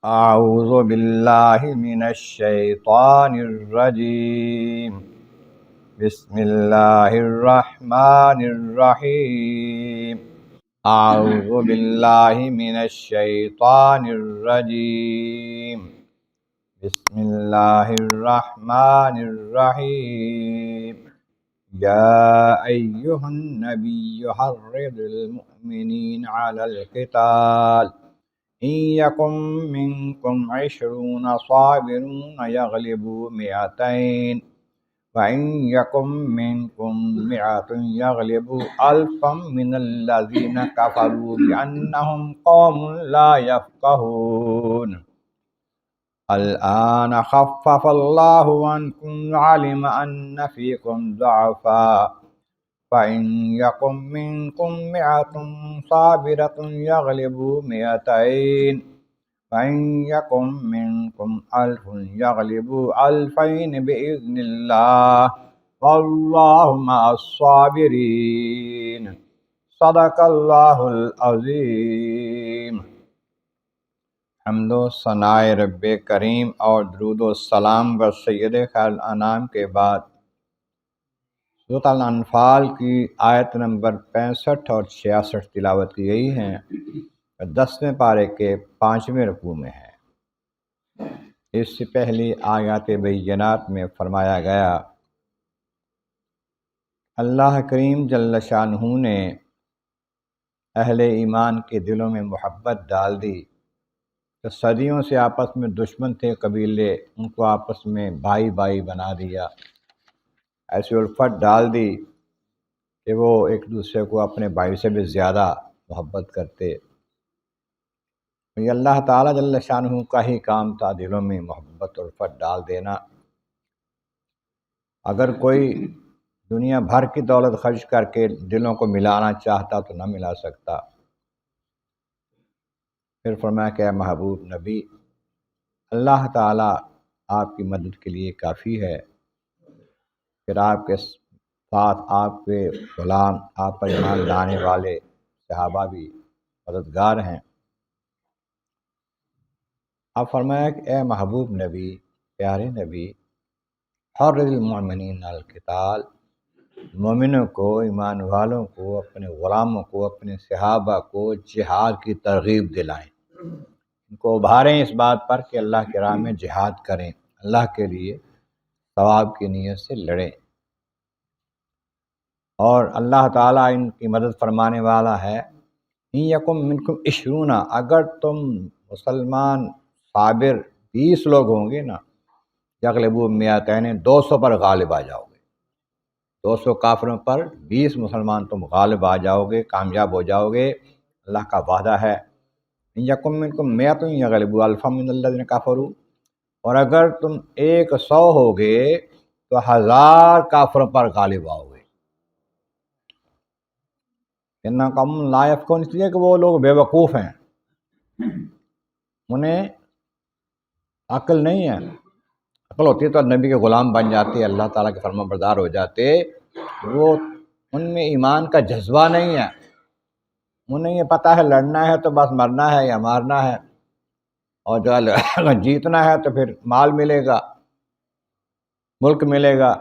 اعوذ باللہ من الشیطان الرجیم بسم اللہ الرحمن الرحیم اعوذ باللہ من الشیطان الرجیم بسم اللہ الرحمن الرحیم یا ایہا النبی حرض المؤمنین علی القتال إن يكن منكم 20 صابرون يغلبوا 200 وإن يكن منكم 100 يغلبوا 1000 من الذين كفروا بأنهم قوم لا يفقهون الآن خفف الله عنكم وعلم أن فيكم ضعفا فإن يكن منكم 100 صابرة يغلبوا 200 وإن يكن منكم 1000 يغلبوا 2000 بإذن الله والله مع الصابرين صدق اللہ العظیم۔ حمد و ثناء رب کریم اور درود و سلام بر سید خیر الانام کے بعد سورۃ الانفال کی آیت نمبر 65 اور 66 تلاوت کی گئی ہیں، 10ویں پارے کے 5ویں رکوع میں ہے۔ اس سے پہلی آیات بینات میں فرمایا گیا اللہ کریم جل شانہ نے اہل ایمان کے دلوں میں محبت ڈال دی کہ صدیوں سے آپس میں دشمن تھے قبیلے، ان کو آپس میں بھائی بھائی بنا دیا، ایسی الفت ڈال دی کہ وہ ایک دوسرے کو اپنے بھائی سے بھی زیادہ محبت کرتے۔ یہ اللہ تعالیٰ جل شانہ کا ہی کام تھا دلوں میں محبت اور الفت ڈال دینا۔ اگر کوئی دنیا بھر کی دولت خرچ کر کے دلوں کو ملانا چاہتا تو نہ ملا سکتا۔ پھر فرمایا کہ اے محبوب نبی، اللہ تعالیٰ آپ کی مدد کے لیے کافی ہے، پھر آپ کے ساتھ آپ کے غلام، آپ پر ایمان لانے والے صحابہ بھی مددگار ہیں۔ آپ فرمایا کہ اے محبوب نبی، پیارے نبی، حرض المؤمنین علی القتال، مومنوں کو، ایمان والوں کو، اپنے غلاموں کو، اپنے صحابہ کو جہاد کی ترغیب دلائیں، ان کو ابھاریں اس بات پر کہ اللہ کی راہ میں جہاد کریں، اللہ کے لیے ثواب کی نیت سے لڑیں۔ اور اللہ تعالیٰ ان کی مدد فرمانے والا ہے۔ ان یکم منکم 20، اگر تم مسلمان صابر 20 لوگ ہوں گے نا، یغلبوا 200، 200 پر غالب آ جاؤ گے، 200 کافروں پر 20 مسلمان تم غالب آ جاؤ گے، کامیاب ہو جاؤ گے، اللہ کا وعدہ ہے۔ ان یکم منکم 100 یغلبوا 1000 من الذین کفروا، اور اگر تم 100 ہوگے تو 1000 کافروں پر غالب آؤ گے۔ انہا قوم لا یفقہون، اس لیے کہ وہ لوگ بے وقوف ہیں، انہیں عقل نہیں ہے۔ عقل ہوتی تو نبی کے غلام بن جاتے، اللہ تعالیٰ کے فرما بردار ہو جاتے۔ وہ ان میں ایمان کا جذبہ نہیں ہے، انہیں یہ پتہ ہے لڑنا ہے تو بس مرنا ہے یا مارنا ہے، اور جو اگر جیتنا ہے تو پھر مال ملے گا، ملک ملے گا۔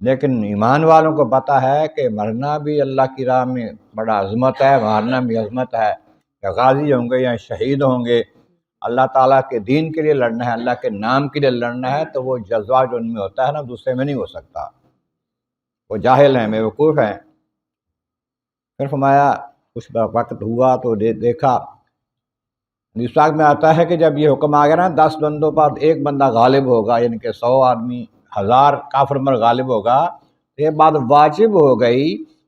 لیکن ایمان والوں کو پتہ ہے کہ مرنا بھی اللہ کی راہ میں بڑا عظمت ہے، مارنا بھی عظمت ہے، یا غازی ہوں گے یا شہید ہوں گے، اللہ تعالیٰ کے دین کے لیے لڑنا ہے، اللہ کے نام کے لیے لڑنا ہے، تو وہ جذبہ جو ان میں ہوتا ہے نا، دوسرے میں نہیں ہو سکتا۔ وہ جاہل ہیں، بے وقوف ہیں۔ پھر فرمایا کچھ وقت ہوا تو دیکھا، حدیث پاک میں آتا ہے کہ جب یہ حکم آ گیا نا 10 بندوں پر ایک بندہ غالب ہوگا، یعنی کہ 100 آدمی 1000 کافر پر غالب ہوگا، تو یہ بات واجب ہو گئی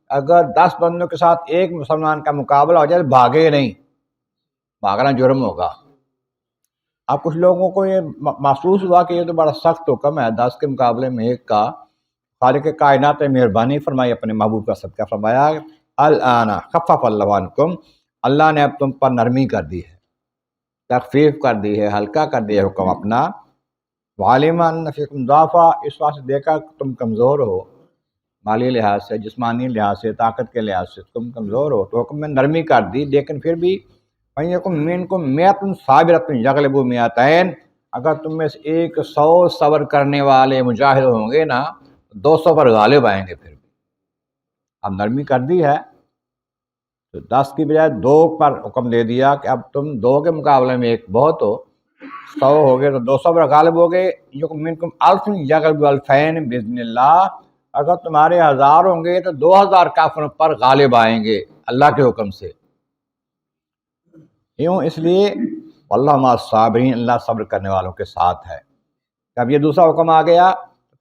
اگر 10 بندوں کے ساتھ ایک مسلمان کا مقابلہ ہو جائے تو بھاگے نہیں، بھاگنا جرم ہوگا۔ اب کچھ لوگوں کو یہ محسوس ہوا کہ یہ تو بڑا سخت حکم ہے، 10 کے مقابلے میں ایک کا۔ خالق کائنات نے مہربانی فرمائی، اپنے محبوب کا صدقہ فرمایا الآن خفف اللہ عنکم، اللہ نے اب تم پر نرمی کر دی ہے، تخفیف کر دی ہے، ہلکا کر دیا حکم اپنا۔ وعلم ان فیکم ضعفا، اس واسطے دیکھا کہ تم کمزور ہو، مالی لحاظ سے، جسمانی لحاظ سے، طاقت کے لحاظ سے تم کمزور ہو، تو حکم میں نرمی کر دی، لیکن پھر بھی فَإِنْ مِنْكُمْ مِئَةٌ صَابِرَةٌ يَغْلِبُوا مِئَتَيْنِ، اگر تم میں سے 100 صبر کرنے والے مجاہد ہوں گے نا 200 پر غالب آئیں گے. پھر بھی اب نرمی کر دی ہے تو 10 کی بجائے 2 پر حکم دے دیا کہ اب تم 2 کے مقابلے میں 1 بہت ہو. 100 ہو گئے تو 200 پر غالب ہو گئے. یکم منکم الف یغلبوا الفین باذن اللہ، اگر تمہارے 1000 ہوں گے تو 2000 کافروں پر غالب آئیں گے اللہ کے حکم سے. کیوں؟ اس لیے اللہ مع الصابرین، اللہ صبر کرنے والوں کے ساتھ ہے. اب یہ دوسرا حکم آ گیا،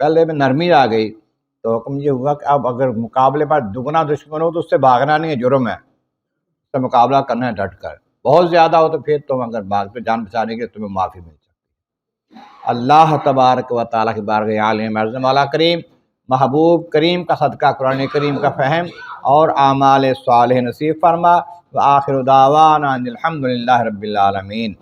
پہلے میں نرمی آ گئی تو حکم یہ ہوا کہ اب اگر مقابلے پر دگنا دشمن ہو تو اس سے بھاگنا نہیں ہے، جرم ہے، اس سے مقابلہ کرنا ہے ڈٹ کر. بہت زیادہ ہو تو پھر تم اگر بھاگ پہ جان بچانے کے تمہیں معافی مل سکتی ہے. اللہ تبارک و تعالیٰ کی بارگاہ عالم اعظم والا کریم، محبوب کریم کا صدقہ قرآن کریم کا فہم اور اعمال صالح نصیب فرما. وآخر دعوانا ان الحمد للہ رب العالمین.